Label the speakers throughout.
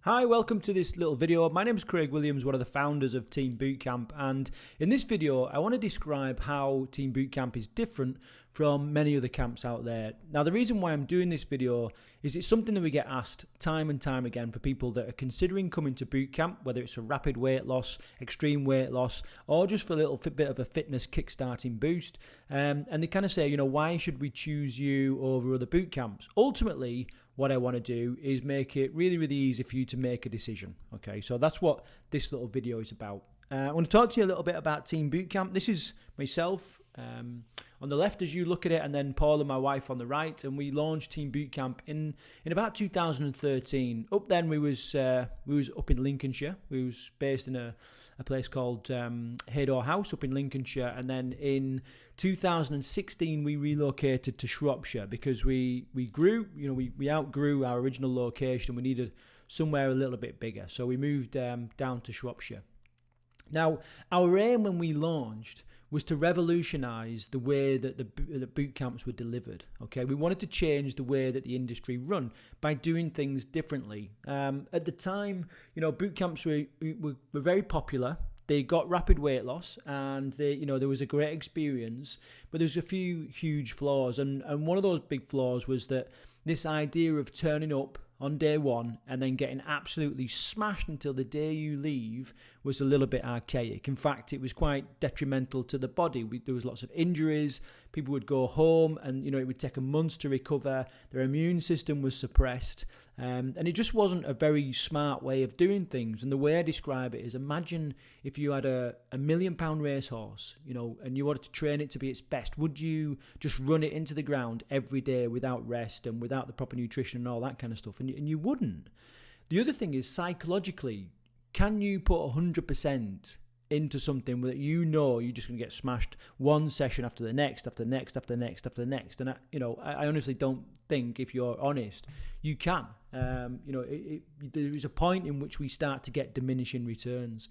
Speaker 1: Hi, welcome to this little video. My name is Craig Williams, one of the founders of Team Bootcamp, and in this video I want to describe how Team Bootcamp is different from many other camps out there. Now, the reason why I'm doing this video is it's something that we get asked time and time again for people that are considering coming to Bootcamp, whether it's a rapid weight loss, extreme weight loss, or just for a little bit of a fitness kickstarting boost. And they kind of say, why should we choose you over other boot camps? Ultimately, what I want to do is make it really, really easy for you to make a decision. Okay, so that's what this little video is about. I want to talk to you a little bit about Team Bootcamp. This is myself on the left as you look at it, and then Paul and my wife on the right. And we launched Team Bootcamp in about 2013. Up then we was up in Lincolnshire. We was based in a place called Haydor House up in Lincolnshire, and then in 2016 we relocated to Shropshire because we grew. We outgrew our original location. We needed somewhere a little bit bigger, so we moved down to Shropshire. Now, our aim when we launched was to revolutionise the way that the boot camps were delivered. Okay, we wanted to change the way that the industry run by doing things differently. At the time, boot camps were very popular. They got rapid weight loss, and there was a great experience, but there was a few huge flaws, and one of those big flaws was that this idea of turning up on day one and then getting absolutely smashed until the day you leave was a little bit archaic. In fact, it was quite detrimental to the body. There was lots of injuries. People would go home and, it would take a month to recover. Their immune system was suppressed. And it just wasn't a very smart way of doing things. And the way I describe it is, imagine if you had a £1 million racehorse, and you wanted to train it to be its best. Would you just run it into the ground every day without rest and without the proper nutrition and all that kind of stuff? And you wouldn't. The other thing is, psychologically, can you put 100% into something that you're just going to get smashed one session after the next, after the next, after the next, after the next? And I honestly don't think, if you're honest, you can. There is a point in which we start to get diminishing returns.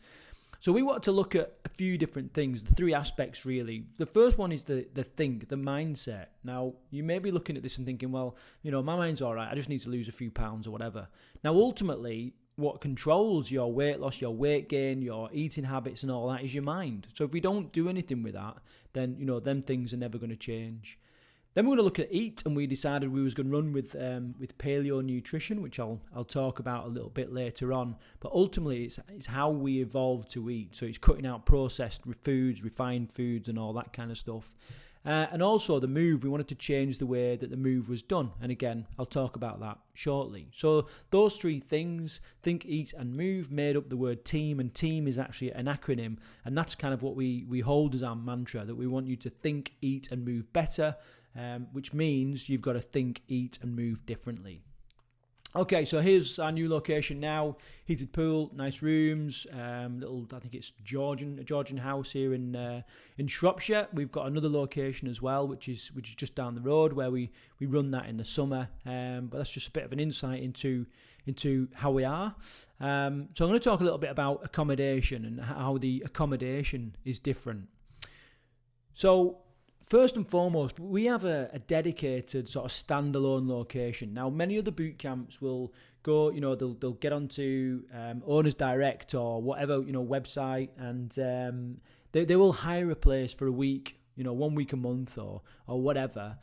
Speaker 1: So we wanted to look at a few different things, the three aspects really. The first one is the mindset. Now, you may be looking at this and thinking, well, my mind's all right, I just need to lose a few pounds or whatever. Now, ultimately, what controls your weight loss, your weight gain, your eating habits and all that is your mind. So if we don't do anything with that, then, them things are never going to change. Then we're going to look at eat, and we decided we was going to run with paleo nutrition, which I'll talk about a little bit later on. But ultimately, it's how we evolved to eat. So it's cutting out processed foods, refined foods, and all that kind of stuff. And also the move, we wanted to change the way that the move was done. And again, I'll talk about that shortly. So those three things, think, eat, and move, made up the word team. And team is actually an acronym. And that's kind of what we hold as our mantra, that we want you to think, eat, and move better. Which means you've got to think, eat, and move differently. Okay, so here's our new location now. Heated pool, nice rooms, I think it's a Georgian house here in Shropshire. We've got another location as well, which is just down the road, where we run that in the summer. But that's just a bit of an insight into how we are. So I'm going to talk a little bit about accommodation and how the accommodation is different. So first and foremost, we have a dedicated sort of standalone location. Now, many other boot camps will go, they'll get onto Owners Direct or whatever, website, and they will hire a place for a week, 1 week a month or whatever,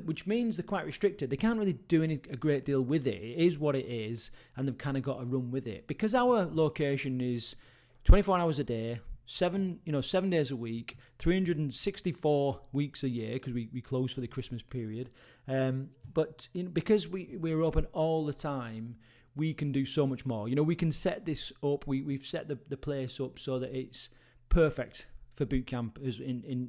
Speaker 1: which means they're quite restricted. They can't really do a great deal with it. It is what it is, and they've kind of got to run with it. Because our location is 24 hours a day, 7 days a week, 364 weeks a year, because we close for the Christmas period. But because we're open all the time, we can do so much more. We can set this up. We've set the place up so that it's perfect for boot camp, as in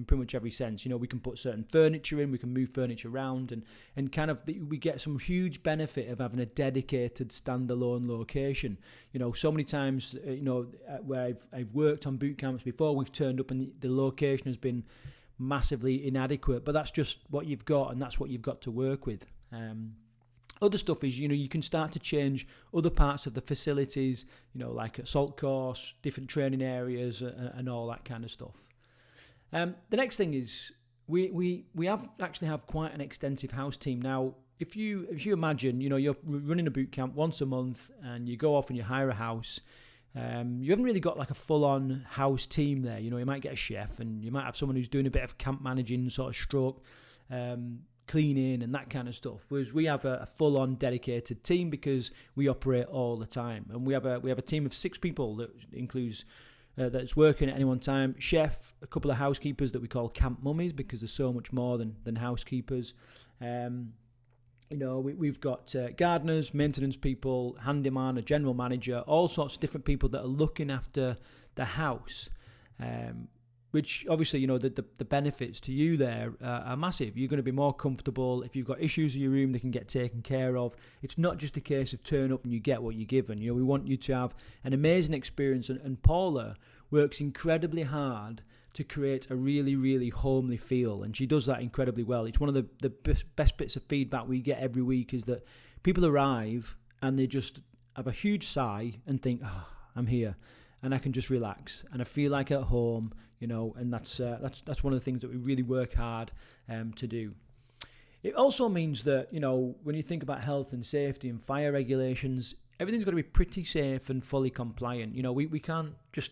Speaker 1: pretty much every sense. We can put certain furniture in, we can move furniture around, and kind of we get some huge benefit of having a dedicated standalone location. So many times, where I've worked on boot camps before, we've turned up and the location has been massively inadequate, but that's just what you've got, and that's what you've got to work with. Other stuff is, you can start to change other parts of the facilities, like a salt course, different training areas, and all that kind of stuff. The next thing is we actually have quite an extensive house team. Now, if you imagine, you're running a boot camp once a month and you go off and you hire a house, you haven't really got like a full-on house team there. You might get a chef and you might have someone who's doing a bit of camp managing, sort of stroke, cleaning and that kind of stuff. Whereas we have a full-on dedicated team because we operate all the time, and we have a team of 6 people that includes that's working at any one time. Chef, a couple of housekeepers that we call camp mummies because there's so much more than housekeepers. We've got gardeners, maintenance people, handyman, a general manager, all sorts of different people that are looking after the house, which obviously, the benefits to you there are massive. You're going to be more comfortable. If you've got issues in your room, they can get taken care of. It's not just a case of turn up and you get what you're given. We want you to have an amazing experience, and Paula works incredibly hard to create a really, really homely feel, and she does that incredibly well. It's one of the best bits of feedback we get every week is that people arrive and they just have a huge sigh and think, I'm here and I can just relax and I feel like at home, and that's one of the things that we really work hard to do. It also means that, when you think about health and safety and fire regulations, everything's got to be pretty safe and fully compliant. We can't just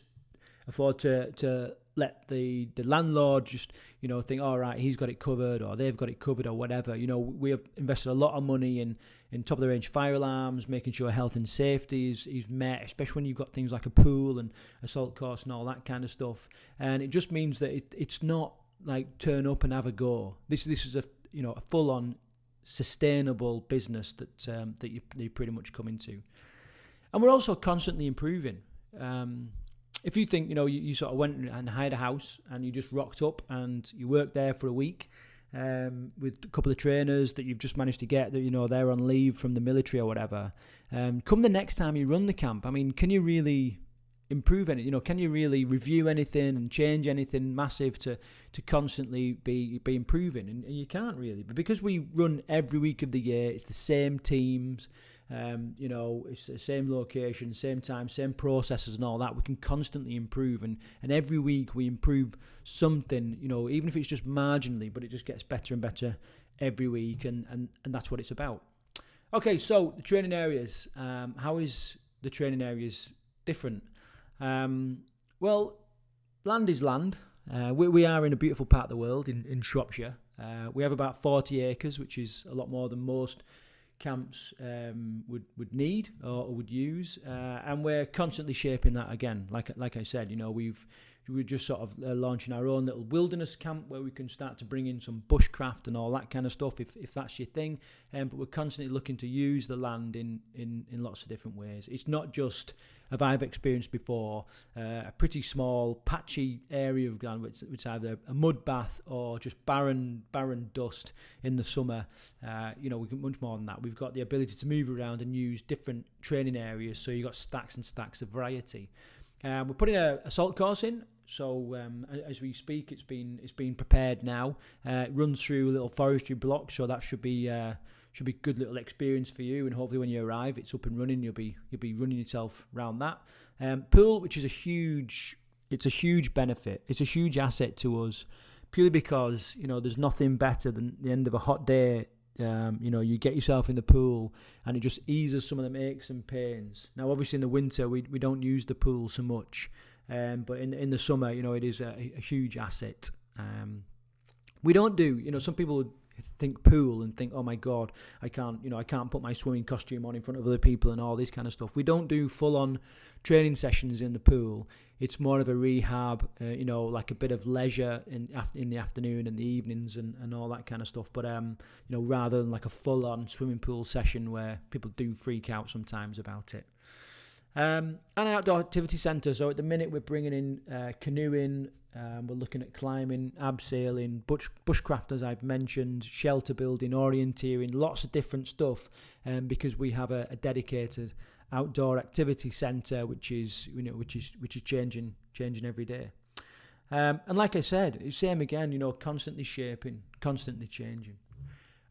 Speaker 1: afford to let the landlord just, think, all right, he's got it covered or they've got it covered or whatever. We have invested a lot of money in top of the range fire alarms, making sure health and safety is met, especially when you've got things like a pool and assault course and all that kind of stuff. And it just means that it's not like turn up and have a go. This is a full-on sustainable business that you pretty much come into. And we're also constantly improving. If you think, you sort of went and hired a house and you just rocked up and you worked there for a week with a couple of trainers that you've just managed to get that, they're on leave from the military or whatever, come the next time you run the camp, can you really improve anything? Can you really review anything and change anything massive to constantly be improving? And you can't really. But because we run every week of the year, it's the same teams, it's the same location, same time, same processes and all that. We can constantly improve, and every week we improve something, even if it's just marginally, but it just gets better and better every week, and that's what it's about. Okay, so the training areas. How is the training areas different? Well, land is land. We are in a beautiful part of the world in Shropshire. We have about 40 acres, which is a lot more than most camps would need or would use, and we're constantly shaping that again. Like I said, we're just sort of launching our own little wilderness camp where we can start to bring in some bushcraft and all that kind of stuff if that's your thing. But we're constantly looking to use the land in lots of different ways. It's not just, as I've experienced before, a pretty small patchy area of ground which is either a mud bath or just barren dust in the summer. We can much more than that. We've got the ability to move around and use different training areas, so you've got stacks and stacks of variety. We're putting a assault course in, so as we speak, it's been prepared now. It runs through little forestry blocks, so that should be a good little experience for you, and hopefully when you arrive, it's up and running. You'll be running yourself around that pool, which is a huge benefit. It's a huge asset to us, purely because there's nothing better than the end of a hot day. You get yourself in the pool and it just eases some of the aches and pains. Now, obviously in the winter we don't use the pool so much, but in the summer, it is a huge asset. We don't do, some people think pool and think, oh my God, I can't put my swimming costume on in front of other people and all this kind of stuff. We don't do full-on training sessions in the pool. It's more of a rehab, like a bit of leisure in the afternoon and the evenings and all that kind of stuff. But rather than like a full-on swimming pool session where people do freak out sometimes about it. And an outdoor activity centre. So at the minute we're bringing in canoeing, we're looking at climbing, abseiling, bushcraft, as I've mentioned, shelter building, orienteering, lots of different stuff, because we have a dedicated outdoor activity centre which is changing every day. And like I said, it's same again, constantly shaping, constantly changing.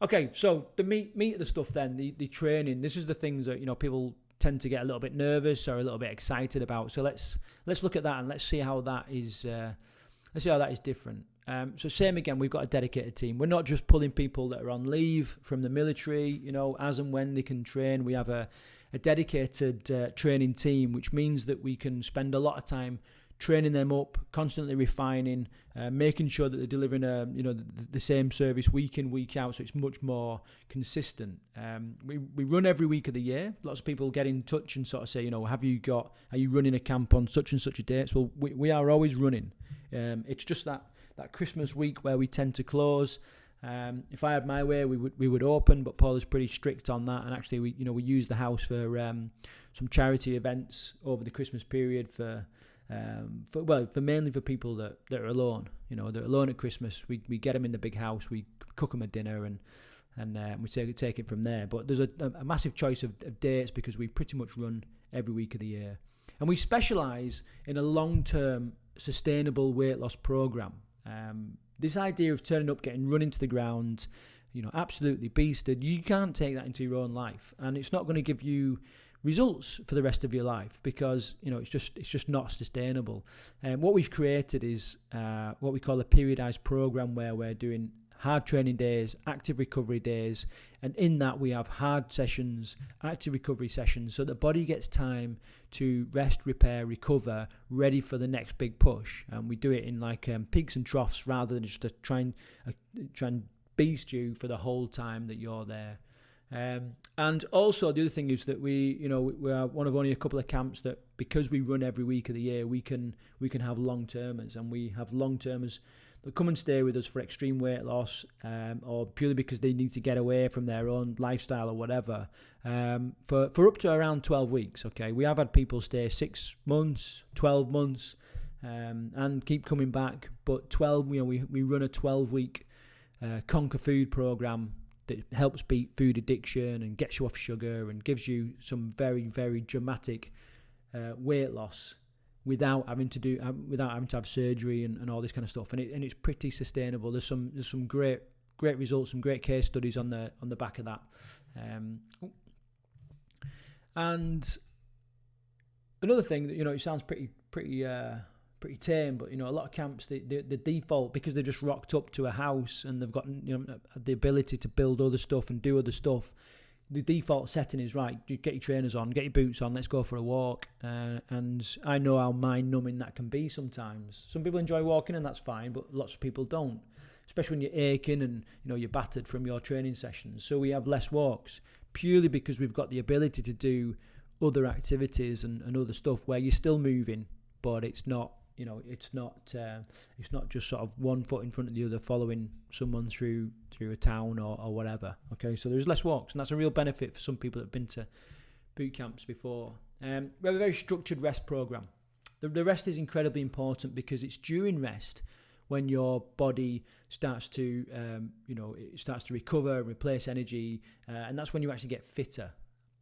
Speaker 1: Okay, so the meat of the stuff then, the training. This is the things that people tend to get a little bit nervous or a little bit excited about. So let's look at that and let's see how that is different. So same again, we've got a dedicated team. We're not just pulling people that are on leave from the military, as and when they can train. We have a dedicated training team, which means that we can spend a lot of time training them up, constantly refining, making sure that they're delivering the same service week in, week out, so it's much more consistent. We run every week of the year. Lots of people get in touch and sort of say, are you running a camp on such and such a date? So we are always running. It's just that Christmas week where we tend to close. If I had my way, we would open, but Paul is pretty strict on that. And actually, we use the house for some charity events over the Christmas period for mainly for people that are alone. They're alone at Christmas. We get them in the big house. We cook them a dinner and we take it from there. But there's a massive choice of dates because we pretty much run every week of the year, and we specialise in a long-term sustainable weight loss program. This idea of turning up, getting run into the ground, absolutely beasted, you can't take that into your own life, and it's not going to give you results for the rest of your life because it's just not sustainable. And what we've created is what we call a periodized program where we're doing hard training days, active recovery days, and in that we have hard sessions, active recovery sessions, so the body gets time to rest, repair, recover, ready for the next big push. And we do it in peaks and troughs rather than just to try and beast you for the whole time that you're there. And also the other thing is that we are one of only a couple of camps that, because we run every week of the year, we can have long-termers, and we have long-termers that come and stay with us for extreme weight loss, or purely because they need to get away from their own lifestyle or whatever, for up to around 12 weeks. Okay, we have had people stay 6 months, 12 months, and keep coming back. But 12, we run a 12-week Conquer Food program that helps beat food addiction and gets you off sugar and gives you some very, very dramatic weight loss without having to have surgery and all this kind of stuff. And it's pretty sustainable. There's some great results, some great case studies on the back of that. And another thing that it sounds pretty tame, but a lot of camps, the default, because they've just rocked up to a house and they've got the ability to build other stuff and do other stuff, the default setting is, right, you get your trainers on, get your boots on, let's go for a walk. And I know how mind-numbing that can be sometimes. Some people enjoy walking and that's fine, but lots of people don't, especially when you're aching and you're battered from your training sessions. So we have less walks purely because we've got the ability to do other activities and other stuff where you're still moving, but it's not it's not just sort of one foot in front of the other following someone through a town or whatever. Okay, so there's less walks, and that's a real benefit for some people that have been to boot camps before. We have a very structured rest program. The rest is incredibly important because it's during rest when your body starts to it starts to recover and replace energy, and that's when you actually get fitter.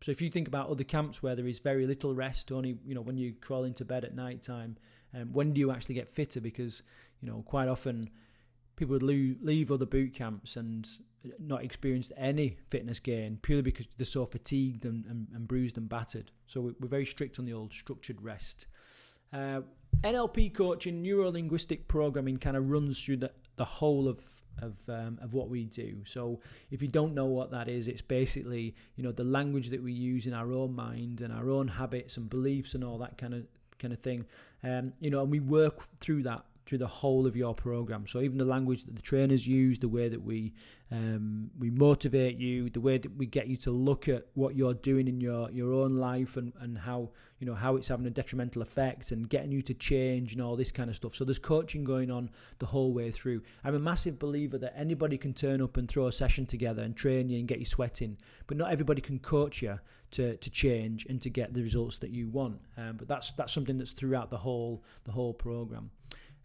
Speaker 1: So if you think about other camps where there is very little rest, only when you crawl into bed at night time, when do you actually get fitter? Because quite often people would leave other boot camps and not experience any fitness gain purely because they're so fatigued and bruised and battered. So we're very strict on the old structured rest. NLP coaching, neuro-linguistic programming, kind of runs through the whole of what we do. So if you don't know what that is, it's basically the language that we use in our own mind and our own habits and beliefs and all that kind of thing. And we work through that through the whole of your program. So even the language that the trainers use, the way that we motivate you, the way that we get you to look at what you're doing in your own life and how how it's having a detrimental effect and getting you to change and all this kind of stuff. So there's coaching going on the whole way through. I'm a massive believer that anybody can turn up and throw a session together and train you and get you sweating, but not everybody can coach you to change and to get the results that you want. But that's something that's throughout the whole program.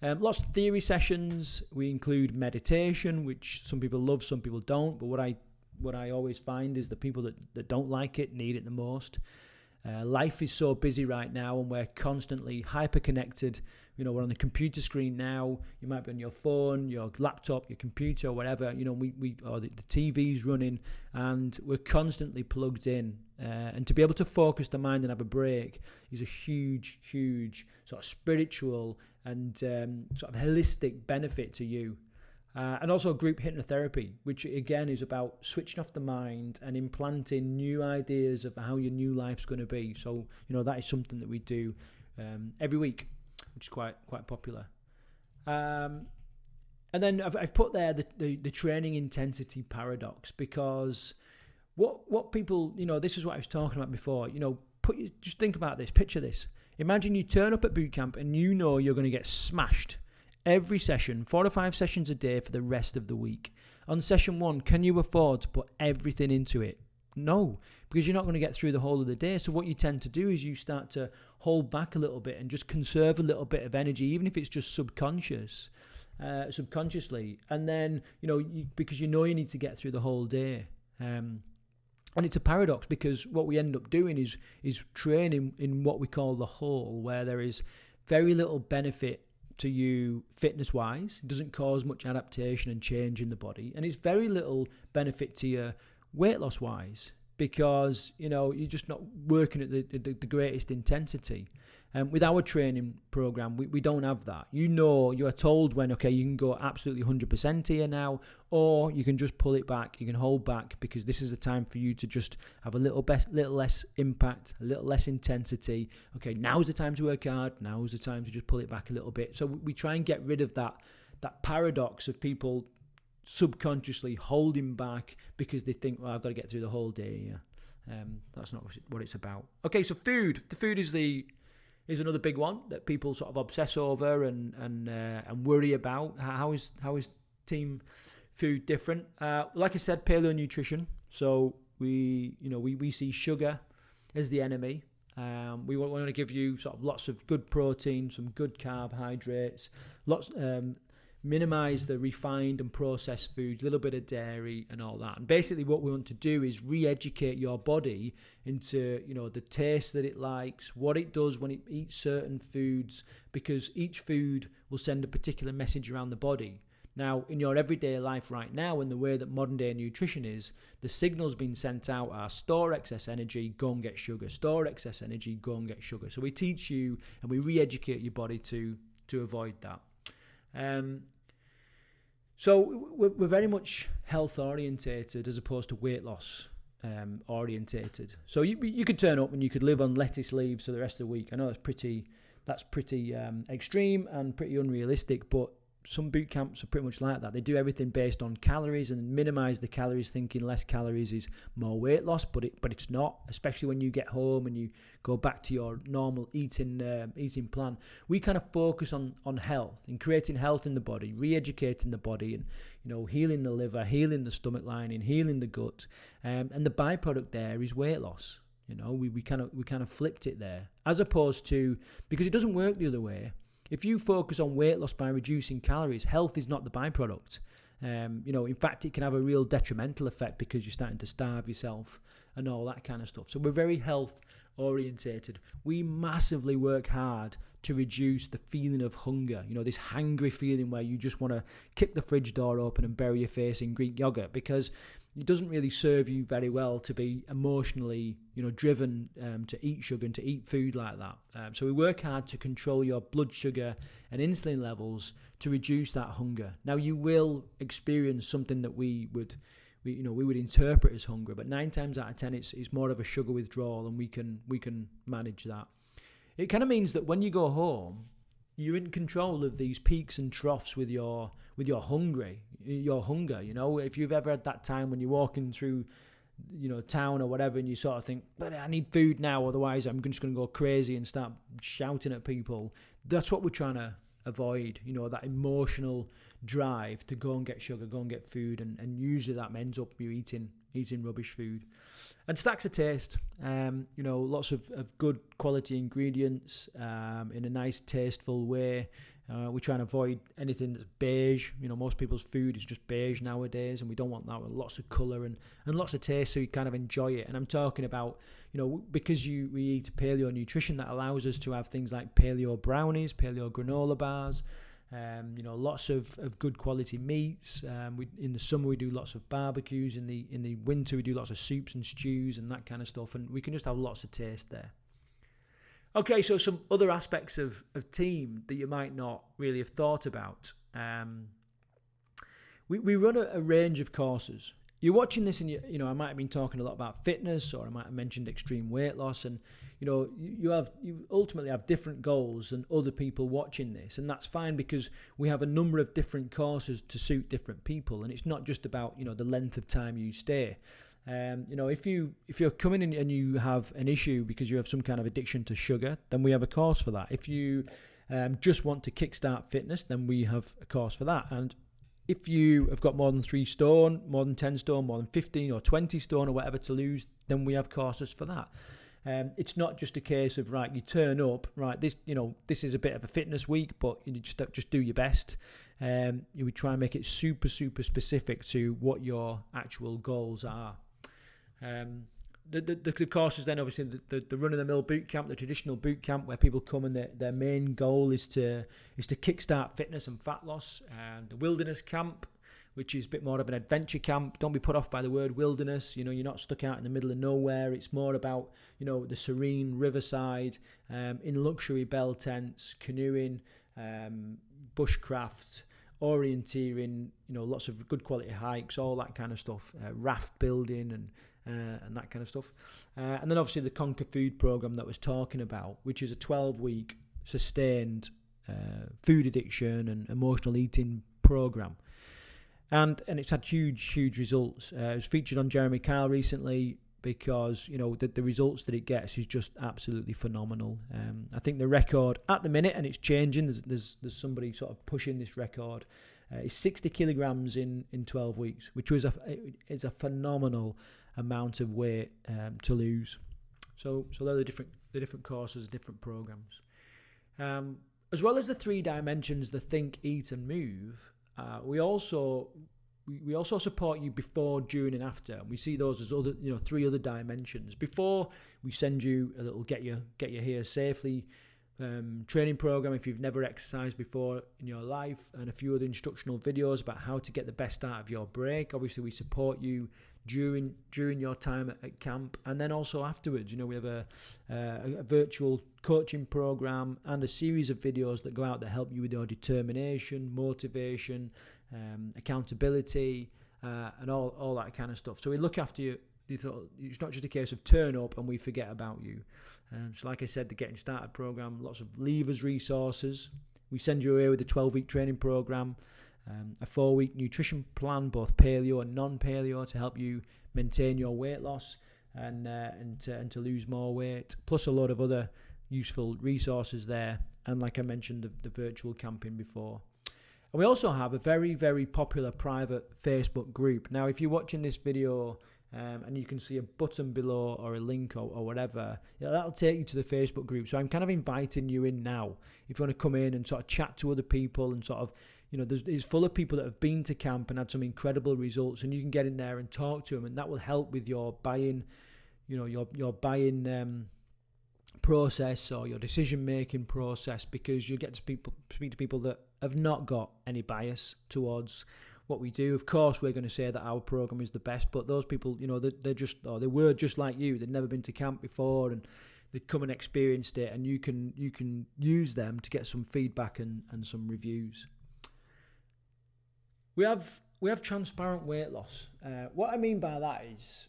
Speaker 1: Lots of theory sessions. We include meditation, which some people love, some people don't. But what I always find is the people that don't like it need it the most. Life is so busy right now, and we're constantly hyper-connected. We're on the computer screen now. You might be on your phone, your laptop, your computer, whatever. Or the TV's running, and we're constantly plugged in. And to be able to focus the mind and have a break is a huge, huge sort of spiritual and sort of holistic benefit to you. And also group hypnotherapy, which again is about switching off the mind and implanting new ideas of how your new life's going to be. So, that is something that we do every week, which is quite popular. And then I've put there the training intensity paradox, because what people, this is what I was talking about before. Just think about this, picture this. Imagine you turn up at Bootcamp and you're going to get smashed. Every session, 4 to 5 sessions a day for the rest of the week. On session 1, can you afford to put everything into it? No, because you're not going to get through the whole of the day. So what you tend to do is you start to hold back a little bit and just conserve a little bit of energy, even if it's just subconsciously. And then, because you need to get through the whole day. And it's a paradox, because what we end up doing is training in what we call the whole, where there is very little benefit to you fitness-wise. It doesn't cause much adaptation and change in the body. And it's very little benefit to you weight loss-wise, because, you're just not working at the greatest intensity. With our training program, we don't have that. You are told when, okay, you can go absolutely 100% here now, or you can just pull it back. You can hold back, because this is a time for you to just have a little less impact, a little less intensity. Okay, now's the time to work hard. Now's the time to just pull it back a little bit. So we try and get rid of that paradox of people subconsciously holding back because they think, well, I've got to get through the whole day. Yeah. That's not what it's about. Okay, so food. The food is another big one that people sort of obsess over and worry about. How is team food different? Like I said, paleo nutrition. So we see sugar as the enemy. We want to give you sort of lots of good protein, some good carbohydrates, minimize the refined and processed foods, a little bit of dairy and all that. And basically what we want to do is re-educate your body into, the taste that it likes, what it does when it eats certain foods, because each food will send a particular message around the body. Now, in your everyday life right now, and the way that modern day nutrition is, the signals being sent out are store excess energy, go and get sugar. Store excess energy, go and get sugar. So we teach you and we re-educate your body to avoid that. So we're very much health orientated as opposed to weight loss orientated. So you could turn up and you could live on lettuce leaves for the rest of the week. I know that's pretty extreme and pretty unrealistic, but some boot camps are pretty much like that. They do everything based on calories and minimize the calories, thinking less calories is more weight loss, but it's not, especially when you get home and you go back to your normal eating plan. We kind of focus on health and creating health in the body, re-educating the body, and healing the liver, healing the stomach lining, healing the gut, and the byproduct there is weight loss. We kind of flipped it there, as opposed to, because it doesn't work the other way. If you focus on weight loss by reducing calories, health is not the byproduct. In fact, it can have a real detrimental effect because you're starting to starve yourself and all that kind of stuff. So we're very health orientated. We massively work hard to reduce the feeling of hunger, this hangry feeling where you just want to kick the fridge door open and bury your face in Greek yogurt, because it doesn't really serve you very well to be emotionally, driven to eat sugar and to eat food like that. So we work hard to control your blood sugar and insulin levels to reduce that hunger. Now, you will experience something that we would interpret as hunger, but 9 times out of 10, it's more of a sugar withdrawal, and we can manage that. It kind of means that when you go home, you're in control of these peaks and troughs with your hunger. If you've ever had that time when you're walking through, town or whatever, and you sort of think, but I need food now, otherwise I'm just going to go crazy and start shouting at people. That's what we're trying to avoid, that emotional drive to go and get sugar, go and get food, and usually that ends up you eating rubbish food. And stacks of taste, lots of good quality ingredients in a nice, tasteful way. We try and avoid anything that's beige. Most people's food is just beige nowadays, and we don't want that, with lots of colour and lots of taste, so you kind of enjoy it. And I'm talking about, because we eat paleo nutrition, that allows us to have things like paleo brownies, paleo granola bars, lots of good quality meats. In the summer we do lots of barbecues. In the winter we do lots of soups and stews and that kind of stuff, and we can just have lots of taste there. Okay, so some other aspects of team that you might not really have thought about. We run a range of courses. You're watching this and I might have been talking a lot about fitness, or I might have mentioned extreme weight loss, and you ultimately have different goals than other people watching this, and that's fine because we have a number of different courses to suit different people, and it's not just about the length of time you stay. If you're coming in and you have an issue because you have some kind of addiction to sugar, then we have a course for that. If you just want to kickstart fitness, then we have a course for that. And if you have got more than 3 stone, more than 10 stone, more than 15 or 20 stone or whatever to lose, then we have courses for that. It's not just a case of, right, you turn up, right, this is a bit of a fitness week, but you just do your best. We try and make it super, super specific to what your actual goals are. The courses then, obviously, the run-of-the-mill boot camp, the traditional boot camp, where people come and their main goal is to kickstart fitness and fat loss. And the wilderness camp, which is a bit more of an adventure camp. Don't be put off by the word wilderness. You're not stuck out in the middle of nowhere. It's more about the serene riverside, in luxury bell tents, canoeing, bushcraft, orienteering. Lots of good quality hikes, all that kind of stuff. Raft building and that kind of stuff. And then obviously the Conquer Food program that I was talking about, which is a 12-week sustained food addiction and emotional eating program. And it's had huge results. It was featured on Jeremy Kyle recently because, the results that it gets is just absolutely phenomenal. I think the record at the minute, and it's changing, there's somebody sort of pushing this record, is 60 kilograms in 12 weeks, which is a phenomenal amount of weight to lose. So they're the different courses, different programs. As well as the 3 dimensions, the think, eat and move, we also support you before, during and after. We see those as 3 other dimensions. Before, we send you a little get you here safely training program if you've never exercised before in your life, and a few other instructional videos about how to get the best out of your break. Obviously, we support you during your time at camp, and then also afterwards. We have a virtual coaching program and a series of videos that go out that help you with your determination, motivation, accountability, and all that kind of stuff. So we look after you. It's not just a case of turn up and we forget about you. So like I said, the Getting Started program, lots of levers resources. We send you away with a 12-week training program, a 4-week nutrition plan, both paleo and non-paleo, to help you maintain your weight loss and to lose more weight, plus a lot of other useful resources there. And like I mentioned, the virtual camping before. And we also have a very, very popular private Facebook group. Now, if you're watching this video and you can see a button below or a link or whatever, that'll take you to the Facebook group. So I'm kind of inviting you in now. If you want to come in and sort of chat to other people and sort of, it's full of people that have been to camp and had some incredible results, and you can get in there and talk to them, and that will help with your buying, your buying process or your decision-making process, because you get to speak to people that have not got any bias towards what we do. Of course, we're going to say that our program is the best, but those people, they were just like you. They'd never been to camp before, and they'd come and experienced it, and you can use them to get some feedback and some reviews. We have transparent weight loss. What I mean by that is,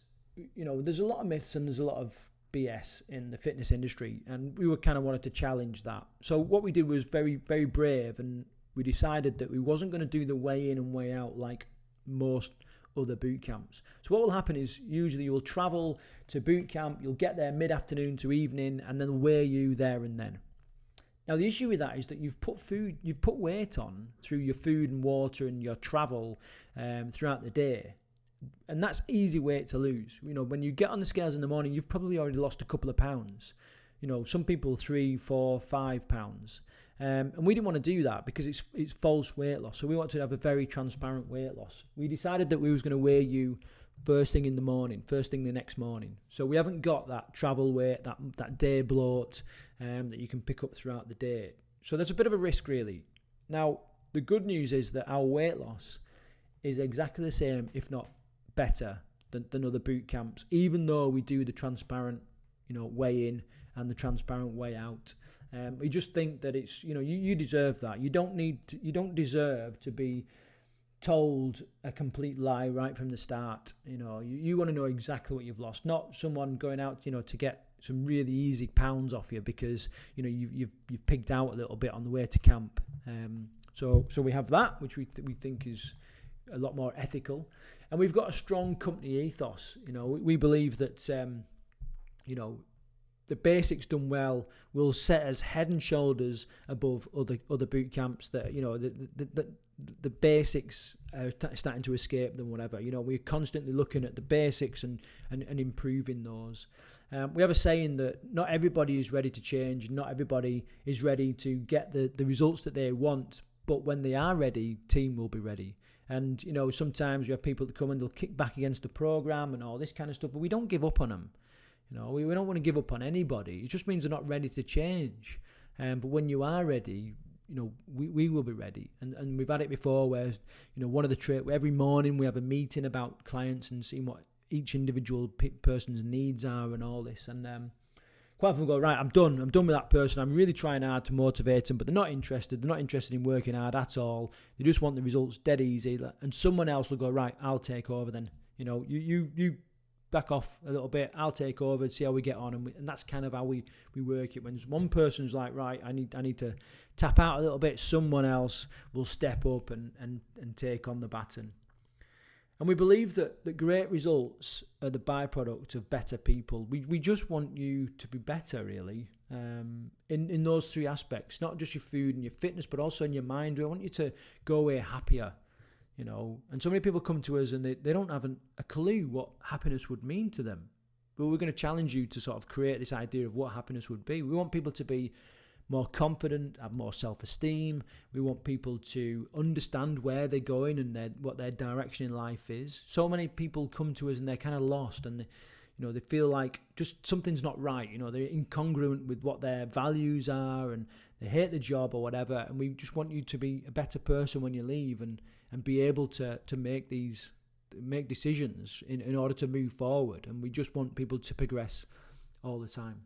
Speaker 1: there's a lot of myths and there's a lot of BS in the fitness industry, and we were kind of wanted to challenge that. So what we did was very, very brave, and we decided that we wasn't going to do the way in and way out like most other boot camps. So what will happen is, usually you will travel to boot camp, you'll get there mid-afternoon to evening, and then weigh you there and then. Now the issue with that is that you've put weight on through your food and water and your travel throughout the day. And that's easy weight to lose. When you get on the scales in the morning, you've probably already lost a couple of pounds. Some people 3, 4, 5 pounds. And we didn't want to do that because it's false weight loss. So we wanted to have a very transparent weight loss. We decided that we was going to weigh you first thing in the morning, first thing the next morning. So we haven't got that travel weight, that day bloat that you can pick up throughout the day. So there's a bit of a risk, really. Now, the good news is that our weight loss is exactly the same, if not better, than other boot camps, even though we do the transparent, way in and the transparent way out. We just think that it's, you deserve that. You don't deserve to be told a complete lie right from the start. You want to know exactly what you've lost, not someone going out, to get some really easy pounds off you because you've pigged out a little bit on the way to camp. So we have that, which we think is a lot more ethical, and we've got a strong company ethos. We believe that the basics done well will set us head and shoulders above other boot camps that the basics are starting to escape them, whatever. We're constantly looking at the basics and improving those. We have a saying that not everybody is ready to change, not everybody is ready to get the results that they want, but when they are ready, team will be ready. And, sometimes you have people that come and they'll kick back against the program and all this kind of stuff, but we don't give up on them. We don't want to give up on anybody. It just means they're not ready to change. But when you are ready, we will be ready. And we've had it before where, one of the every morning we have a meeting about clients and seeing what each individual person's needs are and all this. And quite often we go, right, I'm done with that person. I'm really trying hard to motivate them, but they're not interested. They're not interested in working hard at all. They just want the results dead easy. And someone else will go, right, I'll take over then. You back off a little bit, I'll take over and see how we get on. And that's kind of how we work it. When one person's like, right, I need to tap out a little bit, someone else will step up and take on the baton. And we believe that great results are the byproduct of better people. We just want you to be better, really, in those three aspects, not just your food and your fitness, but also in your mind. We want you to go away happier. And so many people come to us and they don't have a clue what happiness would mean to them. But we're going to challenge you to sort of create this idea of what happiness would be. We want people to be more confident, have more self-esteem. We want people to understand where they're going and what their direction in life is. So many people come to us and they're kind of lost and they feel like just something's not right. They're incongruent with what their values are and they hate the job or whatever. And we just want you to be a better person when you leave and be able to make decisions in order to move forward. And we just want people to progress all the time.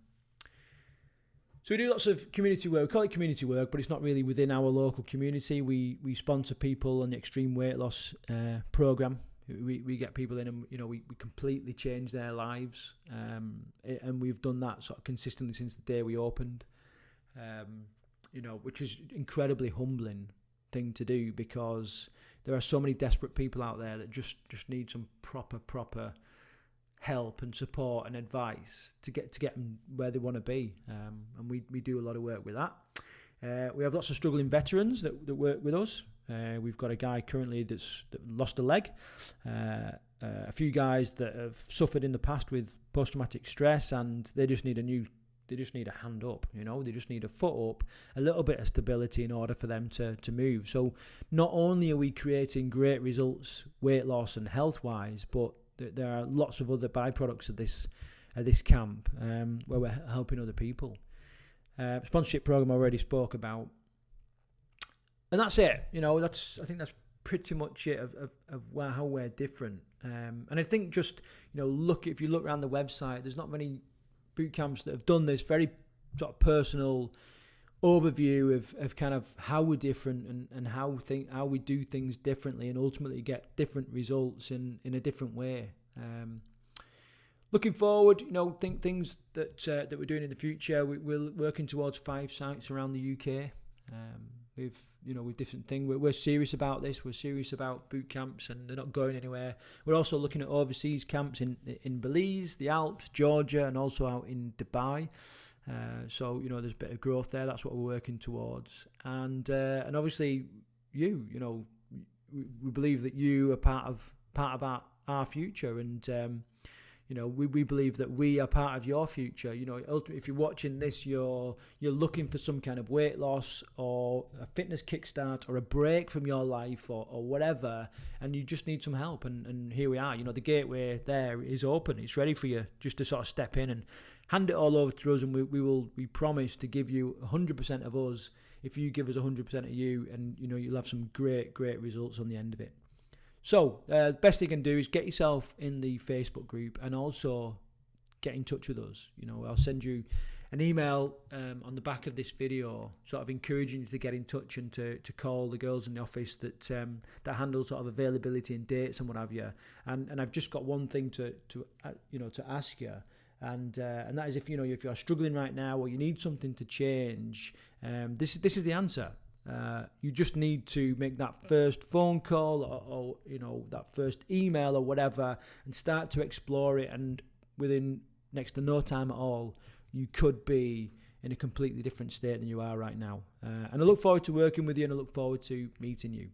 Speaker 1: So we do lots of community work. We call it community work, but it's not really within our local community. We sponsor people on the extreme weight loss program. We get people in and we completely change their lives, and we've done that sort of consistently since the day we opened. Which is incredibly humbling thing to do because there are so many desperate people out there that just need some proper help and support and advice to get them where they want to be, and we do a lot of work with that. We have lots of struggling veterans that work with us. We've got a guy currently that lost a leg, a few guys that have suffered in the past with post-traumatic stress, and they just need a hand up, they just need a foot up, a little bit of stability in order for them to move. So not only are we creating great results, weight loss and health-wise, but there are lots of other byproducts of this camp where we're helping other people. Sponsorship program I already spoke about. And that's it. I think that's pretty much it of how we're different. And I think just, if you look around the website, there's not many boot camps that have done this very sort of personal overview of kind of how we're different and how we do things differently and ultimately get different results in a different way. Looking forward, think things that we're doing in the future. We're working towards 5 sites around the UK. With different things. We're serious about this. We're serious about boot camps, and they're not going anywhere. We're also looking at overseas camps in Belize, the Alps, Georgia, and also out in Dubai. So there's a bit of growth there. That's what we're working towards. And obviously, we believe that you are part of our future. And we believe that we are part of your future. Ultimately, if you're watching this, you're looking for some kind of weight loss or a fitness kickstart or a break from your life or whatever, and you just need some help. And here we are. The gateway there is open. It's ready for you just to sort of step in and hand it all over to us, and we promise to give you 100% of us if you give us 100% of you, and you'll have some great results on the end of it. So the best thing you can do is get yourself in the Facebook group and also get in touch with us. I'll send you an email on the back of this video, sort of encouraging you to get in touch and to call the girls in the office that handle sort of availability and dates and what have you. And I've just got one thing to ask you. And that is if you're struggling right now or you need something to change, this is the answer. You just need to make that first phone call or that first email or whatever and start to explore it, and within next to no time at all you could be in a completely different state than you are right now. And I look forward to working with you, and I look forward to meeting you.